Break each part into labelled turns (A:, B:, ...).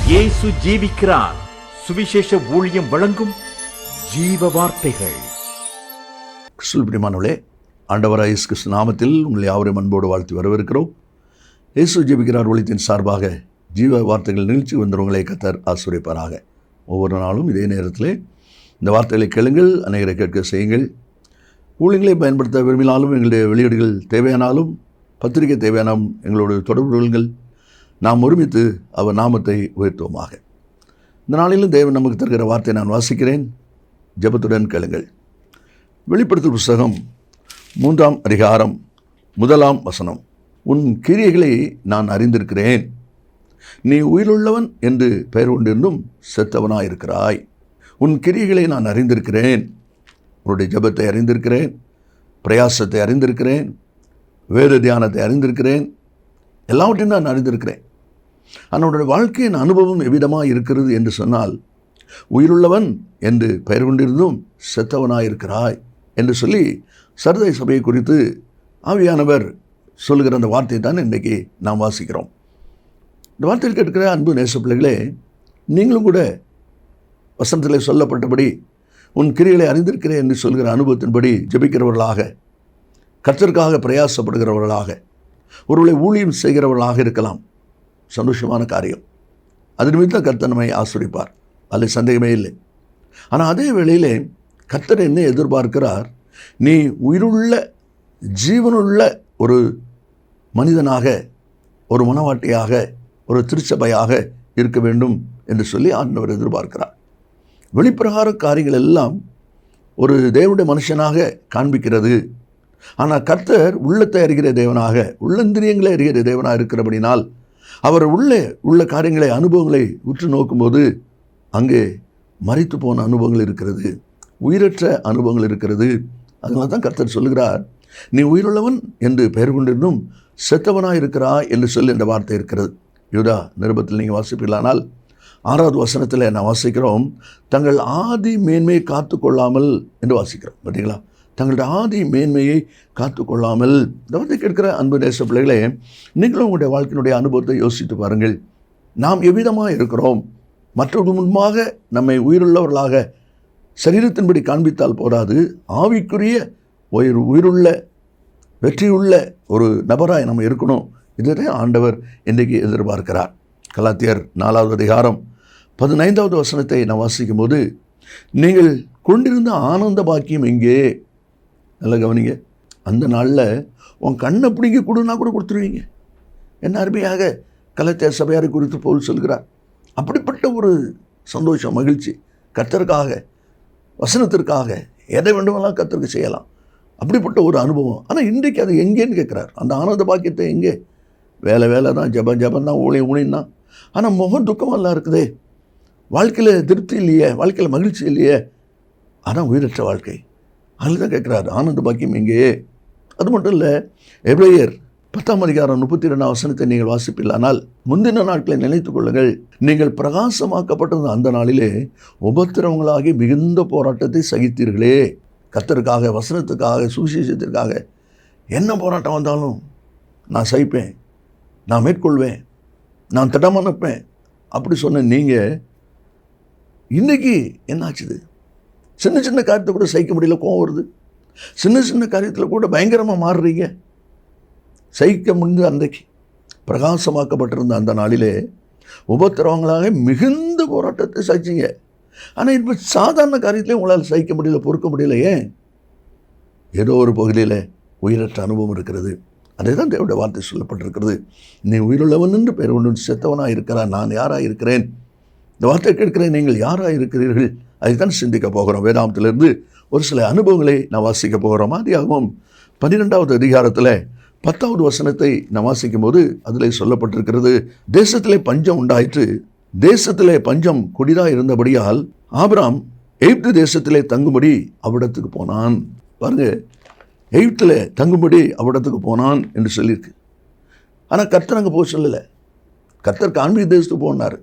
A: இயேசு ஜீவிக்கிறார். சுவிசேஷ ஊழியம் வழங்கும் ஜீவ வார்த்தைகள்.
B: கிறிஸ்துவிற்குரியமானவர்களே, ஆண்டவராகிய இயேசு கிறிஸ்து நாமத்தில் உங்களை யாவரையும் அன்போடு வாழ்த்தி வரவேற்கிறோம். இயேசு ஜீவிக்கிறார் ஒளித்தின் சார்பாக ஜீவ வார்த்தைகள் நிகழ்ச்சி வந்தவங்களை கர்த்தர் ஆசீர்வதிப்பாராக. ஒவ்வொரு நாளும் இதே நேரத்தில் இந்த வார்த்தைகளை கேளுங்கள், அநேகரை கேட்க செய்யுங்கள். ஊழியங்களை பயன்படுத்த விரும்பினாலும், எங்களுடைய வெளியீடுகள் தேவையானாலும், பத்திரிகை தேவையானாலும் எங்களோடு தொடர்பு கொள்ளுங்கள். நாம் ஒருமித்து அவர் நாமத்தை உயர்த்துவோமாக. இந்த நாளிலும் தேவன் நமக்கு தருகிற வார்த்தை நான் வாசிக்கிறேன். ஜெபத்துடன் கேளுங்கள். வெளிப்படுத்தல் புஸ்தகம் 3ஆம் அதிகாரம் 1ஆம் வசனம். உன் கிரியைகளை நான் அறிந்திருக்கிறேன். நீ உயிருள்ளவன் என்று பெயர் கொண்டிருந்தும் செத்தவனாயிருக்கிறாய். உன் கிரியைகளை நான் அறிந்திருக்கிறேன். உன்னுடைய ஜெபத்தை அறிந்திருக்கிறேன், பிரயாசத்தை அறிந்திருக்கிறேன், வேத தியானத்தை அறிந்திருக்கிறேன், எல்லாவற்றையும் நான் அறிந்திருக்கிறேன். அவனுடைய வாழ்க்கையின் அனுபவம் எவ்விதமாக இருக்கிறது என்று சொன்னால், உயிருள்ளவன் என்று பெயர் கொண்டிருந்தும் செத்தவனாயிருக்கிறாய் என்று சொல்லி சர்தை சபையை குறித்து ஆவியானவர் சொல்லுகிற அந்த வார்த்தையை தான் இன்றைக்கி நாம் வாசிக்கிறோம். இந்த வார்த்தையில் கேட்கிற அன்பு நேச பிள்ளைகளே, நீங்களும் கூட வசனத்தில் சொல்லப்பட்டபடி உன் கிரியைகளை அறிந்திருக்கிறேன் என்று சொல்கிற அனுபவத்தின்படி ஜெபிக்கிறவர்களாக, கர்த்தருக்காக பிரயாசப்படுகிறவர்களாக, ஒருவரை ஊழியம் செய்கிறவர்களாக இருக்கலாம். சந்தோஷமான காரியம். அது நிமித்தம் கர்த்தர் நம்மை ஆசீர்வதிப்பார், அதில் சந்தேகமே இல்லை. ஆனால் அதே வேளையிலே கர்த்தர் என்ன எதிர்பார்க்கிறார்? நீ உயிருள்ள ஜீவனுள்ள ஒரு மனிதனாக, ஒரு மனவாட்டியாக, ஒரு திருச்சபையாக இருக்க வேண்டும் என்று சொல்லி ஆண்டவர் எதிர்பார்க்கிறார். வெளிப்பிரகார காரியங்கள் எல்லாம் ஒரு தேவனுடைய மனுஷனாக காண்பிக்கிறது. ஆனால் கர்த்தர் உள்ளத்தை அறிகிற தேவனாக, உள்ளந்திரியங்களை அறிகிற தேவனாக இருக்கிறபடினால் அவர் உள்ளே உள்ள காரியங்களை, அனுபவங்களை உற்று நோக்கும்போது அங்கே மரித்து போன அனுபவங்கள் இருக்கிறது, உயிரற்ற அனுபவங்கள் இருக்கிறது. அதனால தான் கர்த்தர் சொல்லுகிறார், நீ உயிருள்ளவன் என்று பெயர் கொண்டிருந்தும் செத்தவனாக இருக்கிறாய் என்று சொல்லி இந்த வார்த்தை இருக்கிறது. யூதா நிருபத்தில் நீங்கள் வாசிப்பீர்களானால் 6வது வசனத்தில் நான் வாசிக்கிறோம், தங்கள் ஆதி மேன்மையை காத்து கொள்ளாமல் என்று வாசிக்கிறோம். பார்த்தீங்களா? தங்களுடைய ஆதி மேன்மையை காத்து கொள்ளாமல். இந்த வார்த்தை கேட்கிற அன்பு தேச பிள்ளைகளே, நீங்களும் உங்களுடைய வாழ்க்கையினுடைய அனுபவத்தை யோசித்து பாருங்கள். நாம் எவ்விதமாக இருக்கிறோம்? மற்றவர்கள் முன்பாக நம்மை உயிருள்ளவர்களாக சரீரத்தின்படி காண்பித்தால் போராது, ஆவிக்குரிய உயிருள்ள வெற்றியுள்ள ஒரு நபராய் நம்ம இருக்கணும். இதுதான் ஆண்டவர் இன்றைக்கு எதிர்பார்க்கிறார். கலாத்தியர் 4வது அதிகாரம் 15வது வசனத்தை நான் வாசிக்கும் போது, நீங்கள் கொண்டிருந்த ஆனந்த பாக்கியம் எங்கே? நல்லா கவனிங்க. அந்த நாளில் உன் கண்ணை பிடிங்க கொடுன்னா கூட கொடுத்துருவீங்க. என்ன அருமையாக கலாத்தியர் சபையாரை குறித்து பவுல் சொல்கிறார். அப்படிப்பட்ட ஒரு சந்தோஷம், மகிழ்ச்சி, கர்த்தருக்காக, வசனத்திற்காக எதை வேண்டுமெல்லாம் கர்த்தருக்கு செய்யலாம். அப்படிப்பட்ட ஒரு அனுபவம். ஆனால் இன்றைக்கு அது எங்கேன்னு கேட்குறார். அந்த ஆனந்த பாக்கியத்தை எங்கே? வேலை தான், ஜபம் தான், ஊழியம் தான். ஆனால் முகம் துக்கமெல்லாம் இருக்குதே, வாழ்க்கையில் திருப்தி இல்லையே, வாழ்க்கையில் மகிழ்ச்சி இல்லையே. ஆனால் உயிரற்ற வாழ்க்கை. அதில் தான் கேட்குறாரு, ஆனந்த பாக்கியம் எங்கே? அது மட்டும் இல்லை, எபிரேயர் 10ஆம் அதிகாரம் 32ஆம் வசனத்தை நீங்கள் வாசிப்பீர்களானால், முந்தின நாட்களை நினைத்துக் கொள்ளுங்கள், நீங்கள் பிரகாசமாக்கப்பட்டிருந்த அந்த நாளிலே உபத்திரவங்களாகி மிகுந்த போராட்டத்தை சகித்தீர்களே. கர்த்தருக்காக, வசனத்துக்காக, சுவிசேஷத்திற்காக என்ன போராட்டம் வந்தாலும் நான் சகிப்பேன், நான் மேற்கொள்வேன், நான் திடமனப்பேன் அப்படி சொன்ன நீங்கள் இன்றைக்கி என்னாச்சுது? சின்ன சின்ன காரியத்தை கூட சகிக்க முடியல, கோவம் வருது. சின்ன காரியத்தில் கூட பயங்கரமாக மாறுறீங்க. சகிக்க முடிந்த அன்றைக்கு பிரகாசமாக்கப்பட்டிருந்த அந்த நாளிலே உபத்திரவங்களாக மிகுந்த போராட்டத்தை சகிச்சிங்க. ஆனால் இப்போ சாதாரண காரியத்திலே உங்களால் சகிக்க முடியல, பொறுக்க முடியல. ஏன்? ஏதோ ஒரு பகுதியில் உயிரற்ற அனுபவம் இருக்கிறது. அதே தான் தேவனுடைய வார்த்தை சொல்லப்பட்டிருக்கிறது. நீ உயிருள்ளவன் என்று பெயர் கொண்டு செத்தவனாக இருக்கிறான், நான் யாராக இருக்கிறேன்? இந்த வார்த்தை கேட்கிறேன், நீங்கள் யாராக இருக்கிறீர்கள்? அதைத்தான் சிந்திக்க போகிறோம். வேதாந்தத்திலிருந்து ஒரு சில அனுபவங்களை நான் வாசிக்க போகிறோம். ஆதியாகமம் 12வது அதிகாரத்தில் 10வது வசனத்தை நான் வாசிக்கும் போது அதில் சொல்லப்பட்டிருக்கிறது, தேசத்திலே பஞ்சம் உண்டாயிற்று. தேசத்திலே பஞ்சம் கொடிதாக இருந்தபடியால் ஆபிராம் எகிப்து தேசத்திலே தங்கும்படி அவ்விடத்துக்கு போனான். பாருங்க, எகிப்தில் தங்கும்படி அவ்விடத்துக்கு போனான் என்று சொல்லியிருக்கு. ஆனால் கர்த்தர் அங்கே போக சொல்லலை. கர்த்தர் ஆன்மீக தேசத்துக்கு போனார்.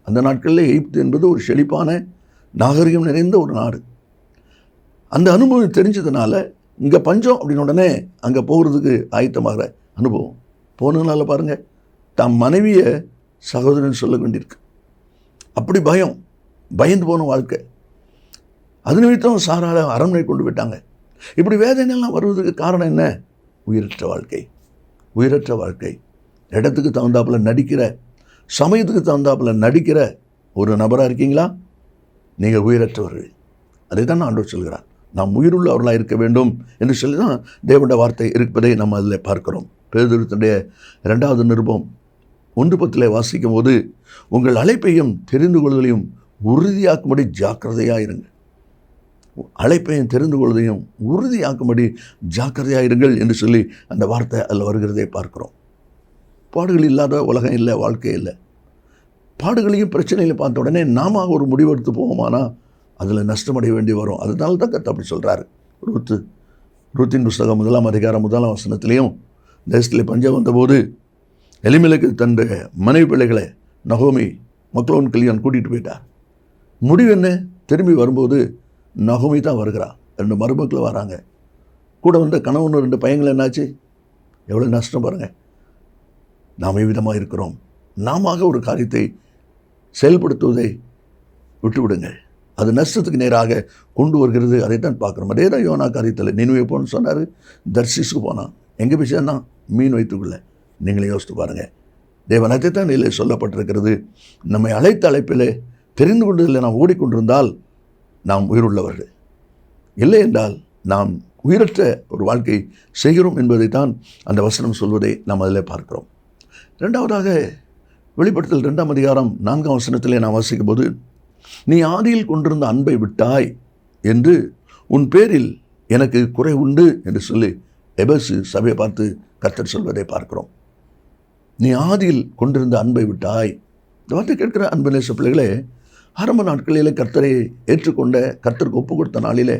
B: அந்த நாட்களில் எகிப்து என்பது ஒரு செழிப்பான நாகரிகம் நிறைந்த ஒரு நாடு. அந்த அனுபவம் தெரிஞ்சதுனால இங்கே பஞ்சம் அப்படின்னு உடனே அங்கே போகிறதுக்கு ஆயத்தமாகிற அனுபவம். போனதுனால பாருங்கள், தம் மனைவியை சகோதரன் சொல்ல வேண்டியிருக்கு. அப்படி பயந்து போன வாழ்க்கை. அது நிமித்தம் சாராளை அரண்மனை கொண்டு போயிட்டாங்க. இப்படி வேதனையெல்லாம் வருவதற்கு காரணம் என்ன? உயிரற்ற வாழ்க்கை. இடத்துக்கு தகுந்தாப்புல நடிக்கிற, சமயத்துக்கு தகுந்தாப்புல நடிக்கிற ஒரு நபராக இருக்கீங்களா? நீங்கள் உயிரற்றவர்கள். அதை தான் ஆண்டவர் சொல்கிறார். நாம் உயிருள்ளவர்களாக இருக்க வேண்டும் என்று சொல்லி தான் தேவனுடைய வார்த்தை இருப்பதை நம்ம அதில் பார்க்கிறோம். பேதுருவினுடைய 2வது நிருபம் 1:10 வாசிக்கும் போது, உங்கள் அழைப்பையும் தெரிந்து கொள்வதையும் உறுதியாக்கும்படி ஜாக்கிரதையாக இருங்க. அழைப்பையும் தெரிந்து கொள்வதையும் உறுதியாக்கும்படி ஜாக்கிரதையாக இருங்கள் என்று சொல்லி அந்த வார்த்தை அதில் வருகிறதை பார்க்கிறோம். பாடுகள் இல்லாத உலகம் இல்லை, வாழ்க்கை இல்லை. பாடுகளையும் பிரச்சனைகளையும் பார்த்த உடனே நாம ஒரு முடிவெடுத்து போவோமானா அதில் நஷ்டமடைய வேண்டி வரும். அதனால தான் கர்த்தர் அப்படி சொல்கிறாரு. ரூத்தின் புஸ்தகம் 1ஆம் அதிகாரம் 1ஆம் வசனத்திலையும், தேசத்தில் பஞ்சம் வந்தபோது எலிமெலெக்கு தன்னுடைய மனைவி பிள்ளைகளை நகோமி மக்லோன் கல்யாணம் கூட்டிகிட்டு போயிட்டார். முடிவு என்ன? திரும்பி வரும்போது நகோமி தான் வருகிறார். 2 மருமக்கள் வராங்க. கூட வந்த கணவன் 2 பையங்கள் என்னாச்சு? எவ்வளோ நஷ்டம் பாருங்கள். நாம் விதமாக இருக்கிறோம். நாம ஒரு காரியத்தை செயல்படுத்துவதை விட்டுவிடுங்கள். அது நஷ்டத்துக்கு நேராக கொண்டு வருகிறது. அதைத்தான் பார்க்குறோம். அதே தான் யோனா காரியத்தில் நினைவே போன்னு சொன்னார். தர்சிஸ்க்கு போனான். எங்கே போய் சேர்ந்தான்? மீன் வைத்துக்குள்ள. நீங்களே யோசித்து பாருங்கள். தேவன் அதைத்தான் இல்லை சொல்லப்பட்டிருக்கிறது. நம்மை அழைத்த அழைப்பிலே தெரிந்து கொண்டதில் நாம் ஓடிக்கொண்டிருந்தால் நாம் உயிருள்ளவர்கள். இல்லை என்றால் நாம் உயிரற்ற ஒரு வாழ்க்கை செய்கிறோம் என்பதைத்தான் அந்த வசனம் சொல்வதை நாம் அதில் பார்க்கிறோம். 2வதாக வெளிப்படுத்தல் 2ஆம் அதிகாரம் 4ஆம் வசனத்திலே நாம் வாசிக்கும் போது, நீ ஆதியில் கொண்டிருந்த அன்பை விட்டாய் என்று உன் பேரில் எனக்கு குறை உண்டு என்று சொல்லி எபேசு சபையை பார்த்து கர்த்தர் சொல்வதை பார்க்கிறோம். நீ ஆதியில் கொண்டிருந்த அன்பை விட்டாய். இந்த வார்த்தை கேட்கிற அன்பு நேச பிள்ளைகளே, ஆரம்ப நாட்களிலே கர்த்தரை ஏற்றுக்கொண்ட, கர்த்தருக்கு ஒப்பு கொடுத்த நாளிலே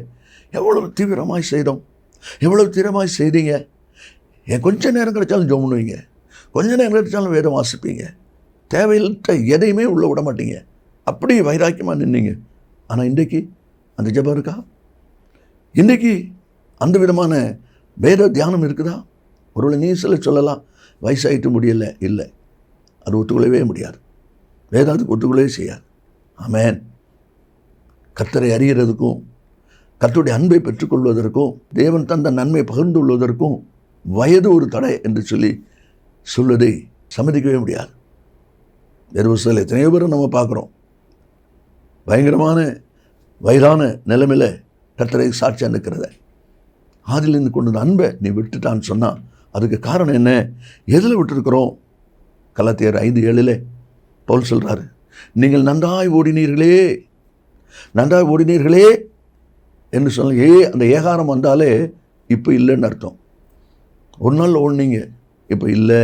B: எவ்வளவு தீவிரமாய் செய்தோம், எவ்வளவு தீவிரமாய் செய்தீங்க. கொஞ்சம் நேரம் கிடைச்சாலும் ஜெபம் பண்ணுவீங்க, கொஞ்சம் நேரம் கிடைச்சாலும் வேதம் வாசிப்பீங்க, தேவையில்லை எதையுமே உள்ள விட மாட்டீங்க, அப்படி வைராக்கியமாக நின்னீங்க. ஆனால் இன்றைக்கு அந்த ஜெபம் இருக்கா? இன்றைக்கு அந்த விதமான வேத தியானம் இருக்குதா? ஒருவேளை நீ சில சொல்லலாம், வயசாகிட்டு முடியலை. இல்லை, அது ஒத்துக்கொள்ளவே முடியாது. வேதாத்துக்கு ஒத்துக்கொள்ளவே செய்யாது. ஆமென். கர்த்தரை அறிகிறதுக்கும் கர்த்தருடைய அன்பை பெற்றுக்கொள்வதற்கும் தேவன் தந்த நன்மை பகிர்ந்து கொள்வதற்கும் வயது ஒரு தடை என்று சொல்லி சொல்வதை சம்மதிக்கவே முடியாது. வேறு எத்தனையோ பேரும் நம்ம பார்க்குறோம். பயங்கரமான வயதான நிலைமையில் கர்த்தரை சாட்சியாக நிற்கிறத, ஆதிலிருந்து கொண்டு வந்த அன்பை நீ விட்டுட்டான்னு சொன்னால் அதுக்கு காரணம் என்ன? எதில் விட்டுருக்கிறோம்? கலாத்தியர் 5:7 பவுல் சொல்கிறாரு, நீங்கள் நன்றாய் ஓடினீர்களே என்று சொல்ல, அந்த ஏகாரம் வந்தாலே இப்போ இல்லைன்னு அர்த்தம். ஒரு நாள் ஓடினீங்க, இப்போ இல்லை.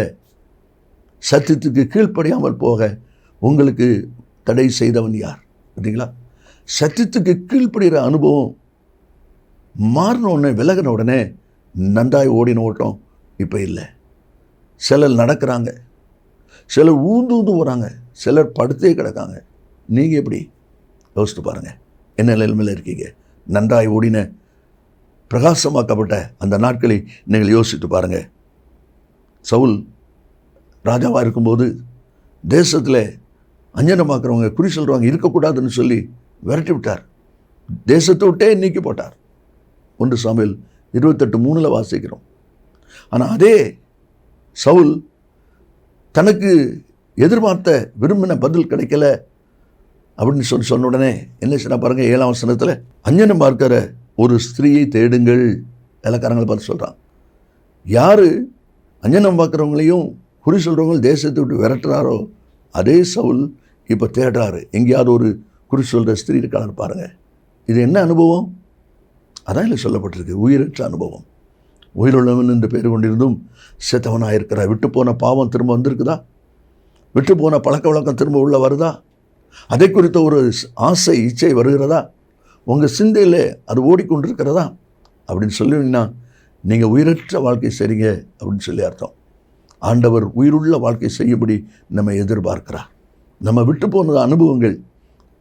B: சத்தியத்துக்கு கீழ்ப்படியாமல் போக உங்களுக்கு தடை செய்தவன் யார்? பார்த்தீங்களா? சத்தியத்துக்கு கீழ்ப்படுகிற அனுபவம் மாறின உடனே, விலகின உடனே நன்றாய் ஓடின ஓட்டம் இப்போ இல்லை. சிலர் நடக்கிறாங்க, சிலர் ஊந்து போகிறாங்க, சிலர் படுத்தே கிடக்காங்க. நீங்கள் எப்படி? யோசித்து பாருங்கள், என்ன நிலைமையில் இருக்கீங்க? நன்றாய் ஓடின பிரகாசமாக்கப்பட்ட அந்த நாட்களை நீங்கள் யோசித்து பாருங்கள். சவுல் ராஜாவாக இருக்கும்போது தேசத்தில் அஞ்சனமாக்குறவங்க, குறி சொல்கிறவங்க இருக்கக்கூடாதுன்னு சொல்லி விரட்டி விட்டார். தேசத்தை விட்டே நீக்கி போட்டார். 1 சாமுவேல் 28:3 வாசிக்கிறோம். ஆனால் அதே சவுல் தனக்கு எதிர்பார்த்த விரும்பின பதில் கிடைக்கல அப்படின்னு சொன்ன உடனே என்ன சொன்ன பாருங்கள், 7ஆம் வசனத்தில், அஞ்சனம் பார்க்கிற ஒரு ஸ்திரீயை தேடுங்கள் இலக்காரங்களை பார்த்து சொல்கிறான். யார் அஞ்சனம் பார்க்குறவங்களையும் குறி சொல்கிறவங்களும் தேசத்தை விட்டு விரட்டுறாரோ அதே சவுல் இப்போ தேடுறாரு. எங்கேயாவது ஒரு குறி சொல்கிற ஸ்திரீ இருக்கான்னு பாருங்கள். இது என்ன அனுபவம்? அதான் இல்லை சொல்லப்பட்டிருக்கு, உயிரற்ற அனுபவம். உயிருள்ளவன் என்று பேர் கொண்டிருந்தும் செத்தவனாக இருக்கிறார். விட்டு போன பாவம் திரும்ப வந்திருக்குதா? விட்டு போன பழக்க வழக்கம் திரும்ப உள்ள வருதா? அதை குறித்த ஒரு ஆசை, இச்சை வருகிறதா? உங்கள் சிந்தையில் அது ஓடிக்கொண்டிருக்கிறதா? அப்படின்னு சொல்லுவீங்கன்னா நீங்கள் உயிரற்ற வாழ்க்கை செய்றீங்க அப்படின்னு சொல்லி அர்த்தம். ஆண்டவர் உயிருள்ள வாழ்க்கை செய்யும்படி நம்ம எதிர்பார்க்கிறார். நம்ம விட்டு போனது அனுபவங்கள்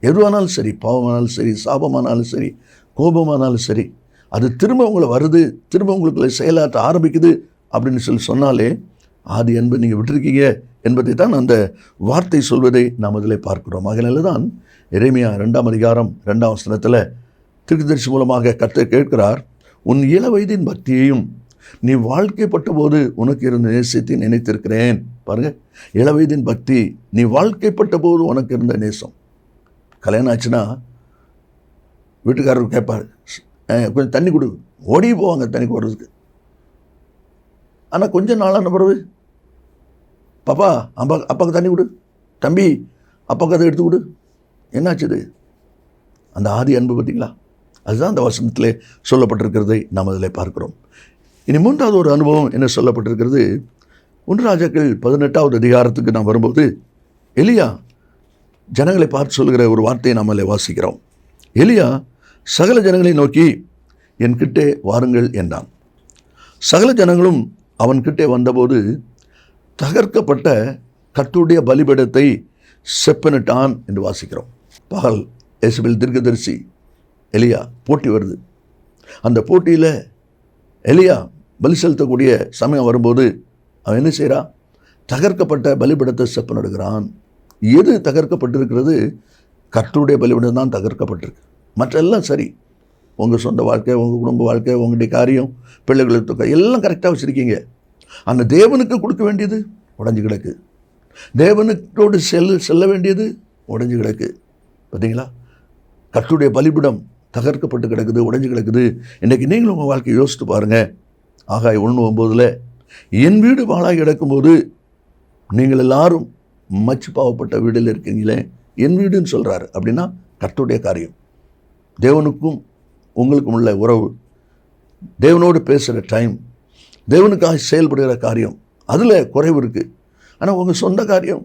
B: எதுவானாலும் சரி, பாவமானாலும் சரி, சாபமானாலும் சரி, கோபமானாலும் சரி, அது திரும்ப உங்களை வருது, திரும்ப உங்களுக்குள்ள செயலாற்ற ஆரம்பிக்குது அப்படின்னு சொன்னாலே ஆதி அன்பு நீங்கள் விட்டுருக்கீங்க என்பதை தான் அந்த வார்த்தை சொல்வதை நாம் அதில் பார்க்கிறோம். அதனால தான் எரேமியா 2ஆம் அதிகாரம் 2ஆம் வசனத்தில் தீர்க்கதரிசி மூலமாக கர்த்தர் கேட்கிறார், உன் இள வயதின் பக்தியையும் நீ வாழ்க்கைப்பட்ட போது உனக்கு இருந்த நேசத்தை நினைத்திருக்கிறேன். பாருங்க, இள வயதின் பக்தி, நீ வாழ்க்கைப்பட்ட போது உனக்கு இருந்த நேசம். கல்யாணம் ஆச்சுன்னா வீட்டுக்காரர் கேட்பார், கொஞ்சம் தண்ணி கொடு, ஓடி போவாங்க தண்ணி போடுறதுக்கு. ஆனால் கொஞ்சம் நாளான பிறகு, பாப்பா அப்பாவுக்கு தண்ணி கொடு, தம்பி அப்பாவுக்கு அதை எடுத்து கொடு. என்னாச்சுது? அந்த ஆதி அன்பு பார்த்தீங்களா? அதுதான் அந்த வசனத்திலே சொல்லப்பட்டிருக்கிறதை நாம் அதில் பார்க்கிறோம். இனி 3வது ஒரு அனுபவம் என்ன சொல்லப்பட்டிருக்கிறது, 1 ராஜாக்கள் 18ஆவது அதிகாரத்துக்கு நாம் வரும்போது எலியா ஜனங்களை பார்த்து சொல்கிற ஒரு வார்த்தையை நாம் அதில் வாசிக்கிறோம். எலியா சகல ஜனங்களை நோக்கி என் கிட்டே வாருங்கள் என்றான். சகல ஜனங்களும் அவன் கிட்டே வந்தபோது தகர்க்கப்பட்ட கர்த்தருடைய பலிபீடத்தை செப்பனிட்டான் என்று வாசிக்கிறோம். பகல் எசபேல் தீர்க்கதரிசி எலியா போட்டி வருது. அந்த போட்டியில் எலியா பலி செலுத்தக்கூடிய சமயம் வரும்போது அவன் என்ன செய்கிறான்? தகர்க்கப்பட்ட பலிபீடத்தை செப்பனிடுகிறான். எது தகர்க்கப்பட்டிருக்கிறது? கர்த்தருடைய பலிபீடம் தான் தகர்க்கப்பட்டிருக்கு. மற்றெல்லாம் சரி, உங்கள் சொந்த வாழ்க்கை, உங்கள் குடும்ப வாழ்க்கை, உங்களுடைய காரியம், பிள்ளைகளுக்கு எல்லாம் கரெக்டாக வச்சுருக்கீங்க. அந்த தேவனுக்கு கொடுக்க வேண்டியது உடைஞ்சு கிடக்கு. தேவனுக்கோடு செல்ல வேண்டியது உடைஞ்சு கிடக்கு. பார்த்தீங்களா? கர்த்தருடைய பலிபீடம் தகர்க்கப்பட்டு கிடக்குது, உடைஞ்சு கிடக்குது. இன்றைக்கி நீங்களும் உங்கள் வாழ்க்கையை யோசித்து பாருங்கள். ஆகாய் 1:9 என் வீடு பாழாகி கிடக்கும்போது நீங்கள் எல்லாரும் மச்சு பாவப்பட்ட வீடில் இருக்கீங்களே, என் வீடுன்னு சொல்கிறாரு. அப்படின்னா கர்த்தருடைய காரியம், தேவனுக்கும் உங்களுக்கும் உள்ள உறவு, தேவனோடு பேசுகிற டைம், தேவனுக்காக செயல்படுகிற காரியம், அதில் குறைவு இருக்குது. ஆனால் உங்கள் சொந்த காரியம்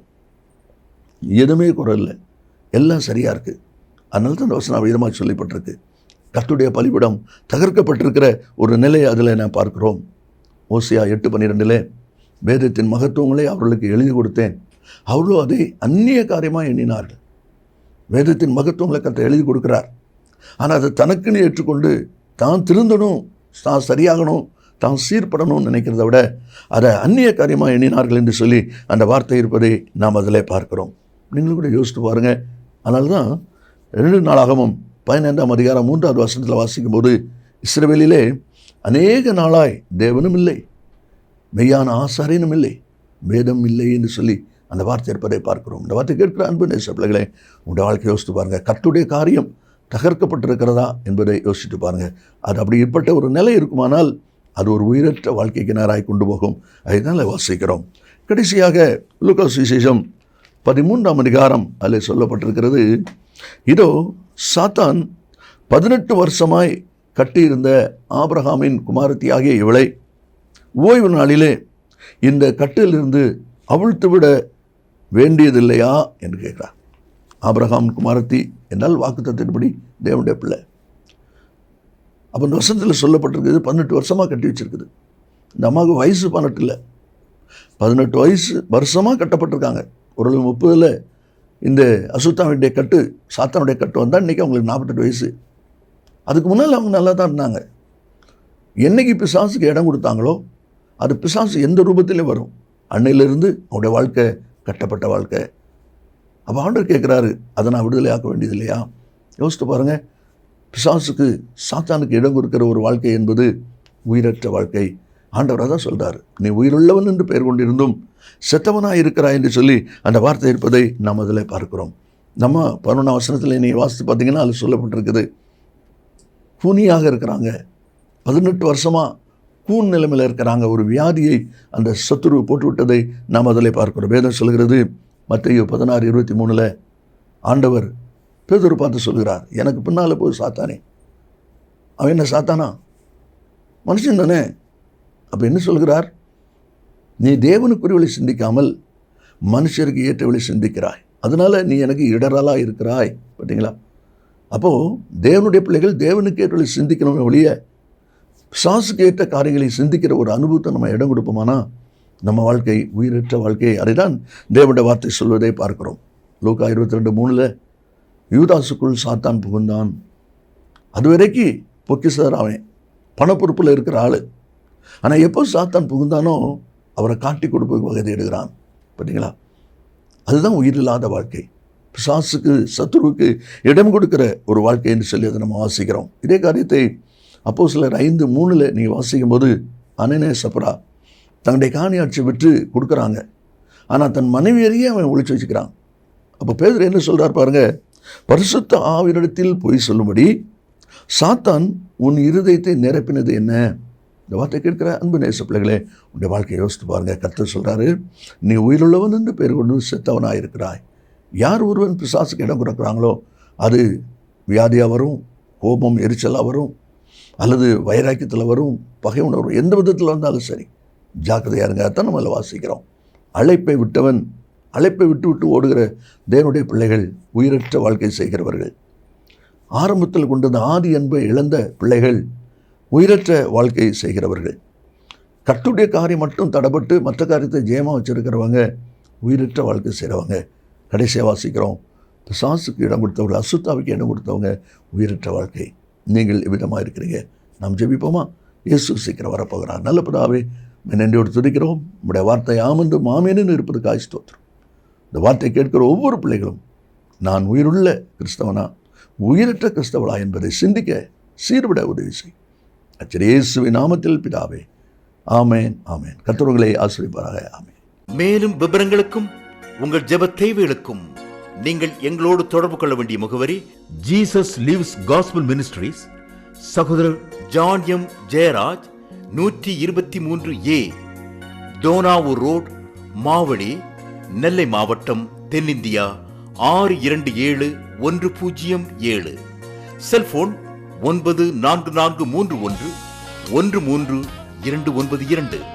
B: எதுவுமே குறை இல்லை, எல்லாம் சரியாக இருக்குது. அதனால தான் அந்த வசனம் விதமாக சொல்லப்பட்டிருக்கு. கர்த்தருடைய பலிபீடம் தகர்க்கப்பட்டிருக்கிற ஒரு நிலையை அதில் நான் பார்க்கிறோம். ஓசியா 8:12 வேதத்தின் மகத்துவங்களை அவர்களுக்கு எழுதி கொடுத்தேன், அவர்களோ அதை அந்நிய காரியமாக எண்ணினார்கள். வேதத்தின் மகத்துவங்களை கர்த்தர் எழுதி கொடுக்கிறார். ஆனால் அதை தனக்குன்னு ஏற்றுக்கொண்டு தான் திருந்தணும், தான் சரியாகணும், தான் சீர்படணும்னு நினைக்கிறத விட அதை அந்நிய காரியமாக எண்ணினார்கள் என்று சொல்லி அந்த வார்த்தை இருப்பதை நாம் அதில் பார்க்கிறோம். நீங்களும் கூட யோசித்து பாருங்கள். அதனால தான் 2 நாளாகமும் 15ஆம் அதிகாரம் 3வது வசனத்தில் வாசிக்கும் போது, இஸ்ரவேலிலே அநேக நாளாய் தேவனும் இல்லை, மெய்யான ஆசாரியனும் இல்லை, வேதம் இல்லை என்று சொல்லி அந்த வார்த்தை இருப்பதை பார்க்கிறோம். இந்த வார்த்தை கேட்கிற அன்பு நேச பிள்ளைகளே, உங்களுடைய வாழ்க்கையை யோசித்து பாருங்கள். கர்த்தருடைய காரியம் தகர்க்கப்பட்டிருக்கிறதா என்பதை யோசித்து பாருங்கள். அது அப்படி ஏற்பட்ட ஒரு நிலை இருக்குமானால் அது ஒரு உயிரற்ற வாழ்க்கைக்கு நேராய் கொண்டு போகும். அதனால் வாசிக்கிறோம். கடைசியாக லூக்கா சுவிசேஷம் 13ஆம் அதிகாரம் அதில் சொல்லப்பட்டிருக்கிறது, இதோ சாத்தான் 18 வருஷமாய் கட்டியிருந்த ஆபிரகாமின் குமாரத்தியாகிய இவளை ஓய்வு நாளிலே இந்த கட்டிலிருந்து அவிழ்த்து விட வேண்டியதில்லையா என்று கேட்கிறார். ஆபிரகாம் குமாரத்தி என்றால் வாக்குத்தத்தத்தின்படி தேவனுடைய பிள்ளை. அப்போ இந்த வசனத்தில் சொல்லப்பட்டிருக்குது 18 வருஷமாக கட்டி வச்சிருக்குது. இந்த அம்மாவுக்கு வயசு 18 இல்லை, 18 வருஷமாக கட்டப்பட்டிருக்காங்க. ஒரு 30 இந்த அசுத்தாவுடைய கட்டு, சாத்தானுடைய கட்டு வந்தால் இன்றைக்கி அவங்களுக்கு 48 வயசு. அதுக்கு முன்னால் அவங்க நல்லா தான் இருந்தாங்க. என்றைக்கு பிசாசுக்கு இடம் கொடுத்தாங்களோ அது பிசாசு எந்த ரூபத்திலையும் வரும். அன்னையிலிருந்து அவருடைய வாழ்க்கை கட்டப்பட்ட வாழ்க்கை. அப்போ ஆண்டவர் கேட்குறாரு, அதை நான் விடுதலை ஆக்க வேண்டியது இல்லையா? யோசித்து பாருங்கள். பிசாசுக்கு சாத்தானுக்கு இடம் கொடுக்கிற ஒரு வாழ்க்கை என்பது உயிரற்ற வாழ்க்கை. ஆண்டவராக தான் சொல்கிறார், நீ உயிருள்ளவன் என்று பெயர் கொண்டிருந்தும் செத்தவனாக இருக்கிறாய் என்று சொல்லி அந்த வார்த்தை இருப்பதை நாம் அதில் பார்க்கிறோம். நம்ம 11ஆம் வசனத்தில் நீ வாசித்து பார்த்தீங்கன்னா அதில் சொல்லப்பட்டிருக்குது, கூனியாக இருக்கிறாங்க, 18 வருஷமாக கூன் நிலைமையில் இருக்கிறாங்க. ஒரு வியாதியை அந்த சத்துரு போட்டுவிட்டதை நாம் அதில் பார்க்கிறோம். வேதம் சொல்கிறது மத்தேயு 16:23 ஆண்டவர் பேதுரு பார்த்து சொல்கிறார், எனக்கு பின்னால் போய் சாத்தானே. அவன் என்ன சாத்தானா? மனுஷன் தானே. அப்போ என்ன சொல்கிறார்? நீ தேவனுக்குரியவளை சிந்திக்காமல் மனுஷருக்கு ஏற்றவளை சிந்திக்கிறாய், அதனால் நீ எனக்கு இடரலாக இருக்கிறாய். பார்த்தீங்களா? அப்போது தேவனுடைய பிள்ளைகள் தேவனுக்கு ஏற்றவளை சிந்திக்கணும்னு ஒழிய பிசாசுக்கு ஏற்ற காரியங்களை சிந்திக்கிற ஒரு அனுபவத்தை நம்ம இடம் கொடுப்போமானா நம்ம வாழ்க்கை உயிரற்ற வாழ்க்கை. அதைதான் தேவனுடைய வார்த்தை சொல்வதை பார்க்கிறோம். லூக்கா 22:3 யூதாசுக்குள் சாத்தான் புகுந்தான். அதுவரைக்கும் பொக்கிஷர் அவன், பணப்பொறுப்பில் இருக்கிற ஆள். ஆனால் எப்போ சாத்தான் புகுந்தானோ அவரை காட்டி கொடுப்பதற்கு வகை தேடுகிறான். பார்த்தீங்களா? அதுதான் உயிரில்லாத வாழ்க்கை. பிசாசுக்கு, சத்துருவுக்கு இடம் கொடுக்கிற ஒரு வாழ்க்கை என்று சொல்லி அதை நம்ம வாசிக்கிறோம். இதே காரியத்தை அப்போஸ்தலர் 5:3 நீங்கள் வாசிக்கும் போது அனனியாஸ் சப்ரா தன்னுடைய காணியாட்சி விற்று கொடுக்குறாங்க. ஆனால் தன் மனைவியரையே அவன் ஒழிச்சு வச்சுக்கிறான். அப்போ பேதுரு என்ன சொல்கிறார் பாருங்க, பரிசுத்த ஆவியிடத்தில் பொய் சொல்லும்படி சாத்தான் உன் இருதயத்தை நிரப்பினது என்ன? இந்த வார்த்தை கேட்கிற அன்பு நேச பிள்ளைகளே, உன்னுடைய வாழ்க்கையை யோசித்து பாருங்கள். கர்த்தர் சொல்கிறாரு, நீ உயிருள்ளவன் என்று பேர் கொண்டு செத்தவனாயிருக்கிறாய். யார் ஒருவன் பிசாசுக்கு இடம் கொடுக்குறாங்களோ அது வியாதியாக வரும், கோபம் எரிச்சலாக வரும், அல்லது வைராக்கியத்தில் வரும், பகை உணர்வு, எந்த விதத்தில் வந்தாலும் சரி ஜாக்கிரதையாக இருங்க. அதான் நம்ம வாசிக்கிறோம். அழைப்பை விட்டவன், அழைப்பை விட்டு விட்டு ஓடுகிற தேவனுடைய பிள்ளைகள் உயிரற்ற வாழ்க்கை செய்கிறவர்கள். ஆரம்பத்தில் கொண்டது ஆதி அன்பை இழந்த பிள்ளைகள் உயிரற்ற வாழ்க்கை செய்கிறவர்கள். கர்த்தருடைய காரியம் மட்டும் தடப்பட்டு மற்ற காரியத்தை ஜெயமாக வச்சுருக்கிறவங்க உயிரற்ற வாழ்க்கை செய்கிறவங்க. கடைசியாக வாசிக்கிறோம், பிசாசுக்கு இடம் கொடுத்தவர்கள், அசுத்தாவுக்கு இடம் கொடுத்தவங்க உயிரற்ற வாழ்க்கை. நீங்கள் எவ்விதமாக இருக்கிறீங்க? நாம் ஜெபிப்போமா? இயேசு சீக்கிரம் வரப்போகிறார். நல்ல பிதாவே, நன்றியோடு துதிக்கிறோம். உங்களுடைய வார்த்தை ஆமந்து மாமேனு இருப்பதுக்காக ஸ்தோத்திரம். இந்த வார்த்தை கேட்கிற ஒவ்வொரு பிள்ளைகளும் நான் உயிருள்ள கிறிஸ்தவனா, உயிரற்ற கிறிஸ்தவளா என்பதை சிந்திக்க சீர்விட உதவி செய். இயேசுவின் நாமத்தில் பிதாவே, ஆமேன், ஆமேன். கர்த்தர் ஆசீர்வதிப்பாராக. ஆமேன்.
A: மேலும் விவரங்களுக்கும் உங்கள் ஜெப தேவைகளுக்கும் நீங்கள் எங்களோடு தொடர்பு கொள்ள வேண்டிய முகவரி, ஜீசஸ் லிவ்ஸ் காஸ்பல் மினிஸ்ட்ரீஸ், சகோதரர் John M Jeyaraj, 123A Thonavur road, Mavadi, Nellai மாவட்டம், தென்னிந்தியா 627107. செல்போன் 9443113292.